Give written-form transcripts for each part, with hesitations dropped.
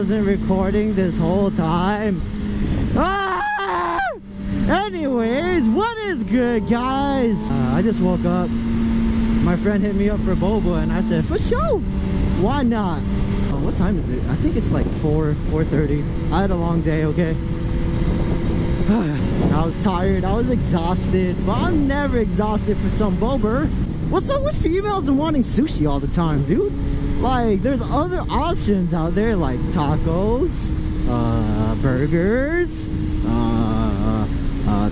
wasn't recording this whole time. Anyways, what is good, guys? I just woke up. My friend hit me up for boba and I said, for sure, why not? What time is it? I think it's like 4:30. I had a long day, okay? I was tired, I was exhausted, but I'm never exhausted for some boba. What's up with females and wanting sushi all the time, dude? Like, there's other options out there like tacos, burgers,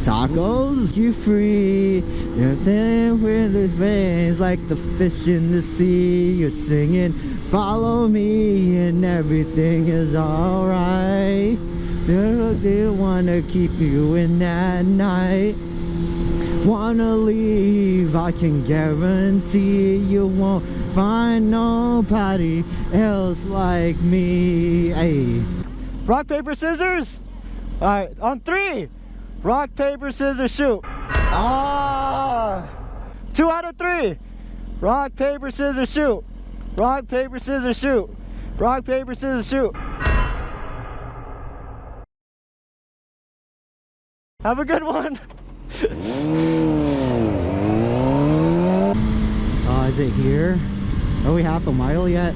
tacos. You free, you're there with his veins like the fish in the sea. You're singing, follow me, and everything is alright. They wanna keep you in at night. Wanna leave, I can guarantee you won't find nobody else like me. Hey, rock, paper, scissors. All right, on 3. Rock, paper, scissors, shoot. 2 out of 3. Rock, paper, scissors, shoot. Rock, paper, scissors, shoot. Rock, paper, scissors, shoot. Have a good one. Is it here? Are we half a mile yet?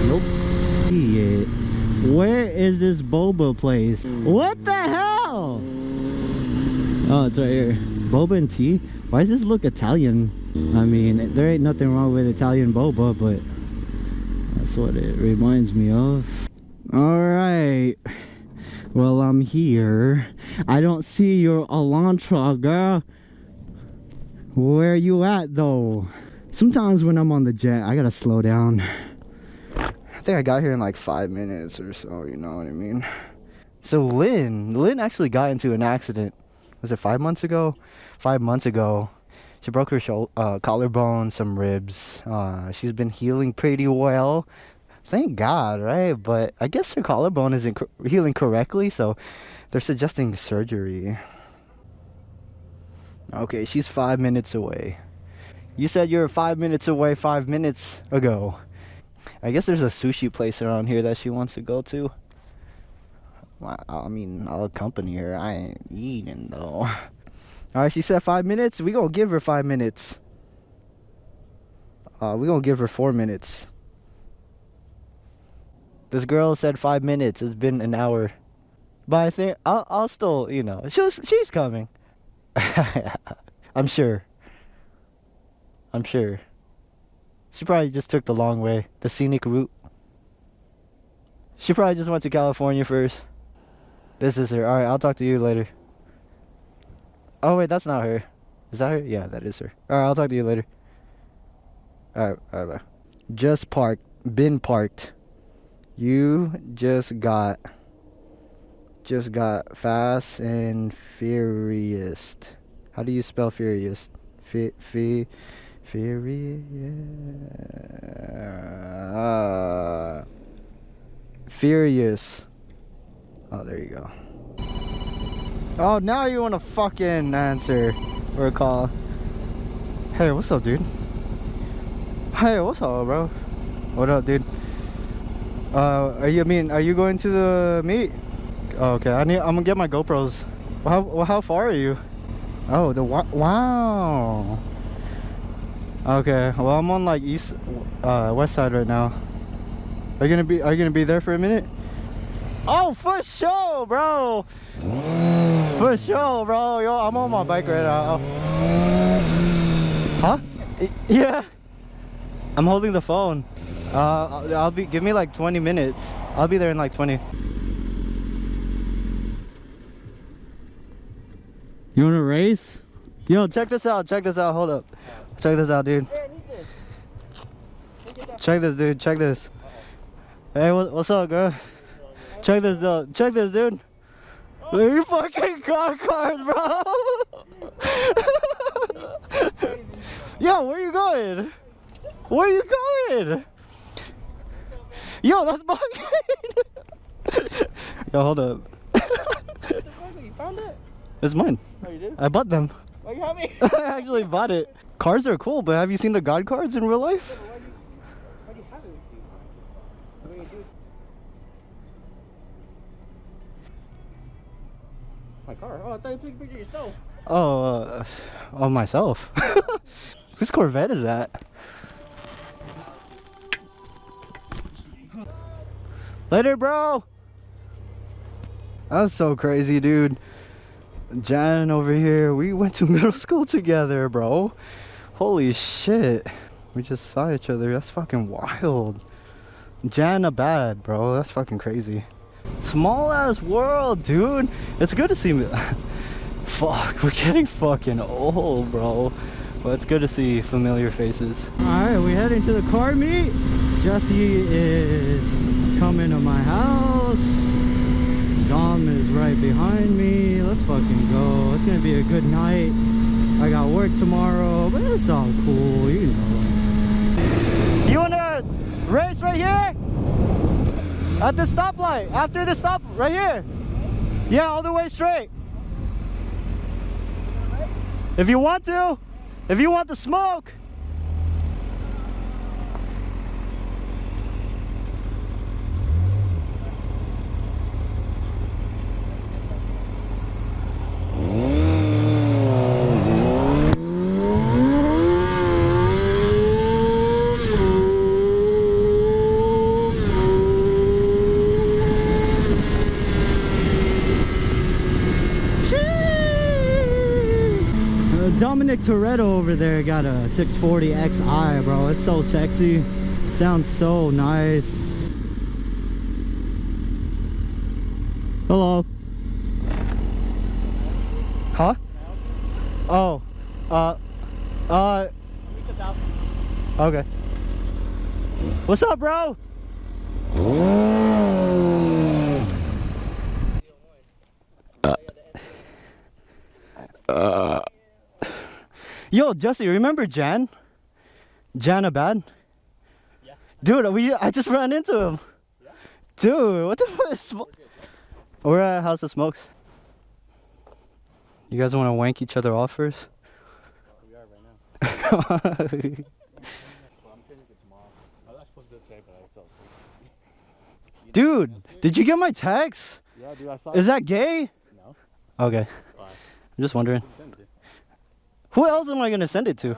Nope. Shit. Where is this boba place? What the hell? Oh, it's right here. Boba and tea? Why does this look Italian? I mean, there ain't nothing wrong with Italian boba, but that's what it reminds me of. Alright. Well, I'm here. I don't see your Elantra, girl. Where you at, though? Sometimes when I'm on the jet, I gotta slow down. I think I got here in like 5 minutes or so, you know what I mean? So Lynn actually got into an accident. Was it 5 months ago? 5 months ago. She broke her collarbone, some ribs. She's been healing pretty well. Thank God, right? But I guess her collarbone isn't healing correctly, so they're suggesting surgery. Okay, she's 5 minutes away. You said you were 5 minutes away 5 minutes ago. I guess there's a sushi place around here that she wants to go to. I mean, I'll accompany her. I ain't eating, though. Alright, she said 5 minutes. We gonna give her 5 minutes. We gonna give her 4 minutes. This girl said 5 minutes. It's been an hour. But I think I'll still, you know, she's coming. I'm sure. She probably just took the long way, the scenic route. She probably just went to California first. This is her. Alright, I'll talk to you later. Oh wait, that's not her. Is that her? Yeah, that is her. Alright, I'll talk to you later. Alright, bye. Just parked. Been parked. You just got fast and furious. How do you spell furious? Furious. Furious. Oh, there you go. Oh, now you want to fucking answer or call. Hey, what's up, dude? Hey, what's up, bro? What up, dude? Are you going to the meet? Oh, okay, I'm gonna get my GoPros. How far are you? Oh, wow. Okay, well, I'm on like west side right now. Are you gonna be there for a minute? Oh, for sure, bro. For sure, bro. Yo, I'm on my bike right now. Huh? Yeah. I'm holding the phone. Give me like 20 minutes. I'll be there in like 20. You wanna race? Yo, check this out, hold up. Check this out, dude. Hey, I need this. Check this, dude, check this. Hey, what's up, girl? Check this, dude. You fucking cars, bro. Yo, where you going? Yo, that's mine. Yo, hold up. You found it? It's mine. Oh, you did? I bought them. Why you have me? I actually bought it. Cars are cool, but have you seen the God cards in real life? Why do you have it with you? What are you doing? My car? Oh, I thought you took a picture of yourself. Oh, myself. Whose Corvette is that? Later, bro. That's so crazy, dude. Jan over here, we went to middle school together, bro. Holy shit. We just saw each other. That's fucking wild. Jan a bad, bro. That's fucking crazy. Small ass world, dude. It's good to see me. Fuck, we're getting fucking old, bro. Well, it's good to see familiar faces. Alright, we heading to the car meet. Jesse is coming to my house. Dom is right behind me. Let's fucking go. It's gonna be a good night. I got work tomorrow, but it's all cool, you know. You wanna race right here? At the stoplight. After the stop, right here. Yeah, all the way straight. If you want to. If you want the smoke. Dominic Toretto over there got a 640 Xi, bro. It's so sexy. Sounds so nice. Hello. Huh? Oh. Okay. What's up, bro? Yo, Jesse, remember Jan? Jan Abad? Yeah. Dude, I just ran into him. Yeah? Dude, what the fuck? We're at House of Smokes. You guys want to wank each other off first? We are right now. Well, I'm training for tomorrow. I was supposed to do it today, but I fell asleep. Dude, did you get my text? Yeah, dude, I saw Is that gay? No. Okay. Why? I'm just wondering. Send it. Who else am I gonna send it to?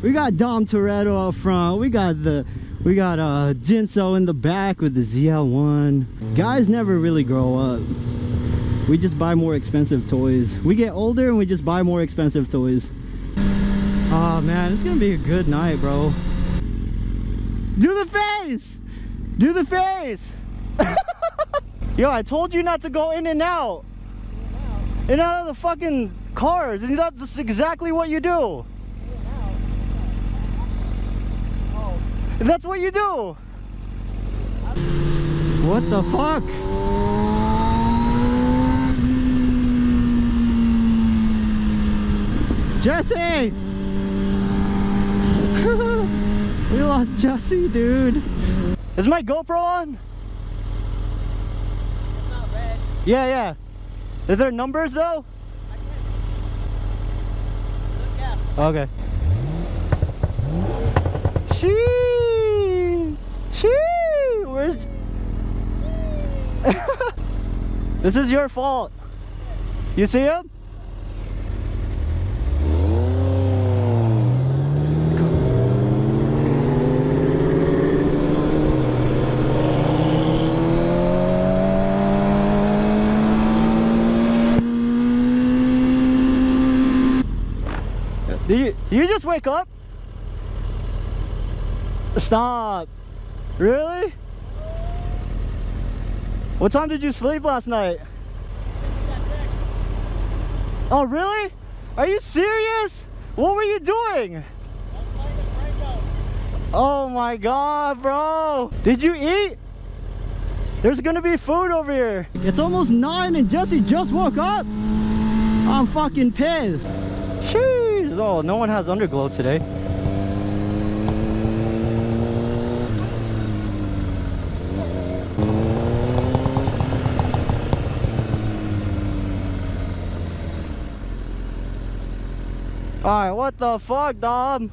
We got Dom Toretto out front. We got Jinso in the back with the ZL1. Guys never really grow up. We just buy more expensive toys. We get older and we just buy more expensive toys. Oh man, it's gonna be a good night, bro. Do the face! Do the face! Yo, I told you not to go in and out. In and out of the fucking cars, and that's exactly what you do. That's what you do. What the fuck? Jesse! We lost Jesse, dude. Is my GoPro on? It's not red. Yeah. Are there numbers though? I guess. Look, yeah. Okay. Shee! Where's... This is your fault. You see him? Did you just wake up? Stop. Really? What time did you sleep last night? Oh, really? Are you serious? What were you doing? Oh my god, bro. Did you eat? There's gonna be food over here. It's almost 9 and Jesse just woke up. I'm fucking pissed. Sheesh. Oh, no one has underglow today. Alright, what the fuck, Dom?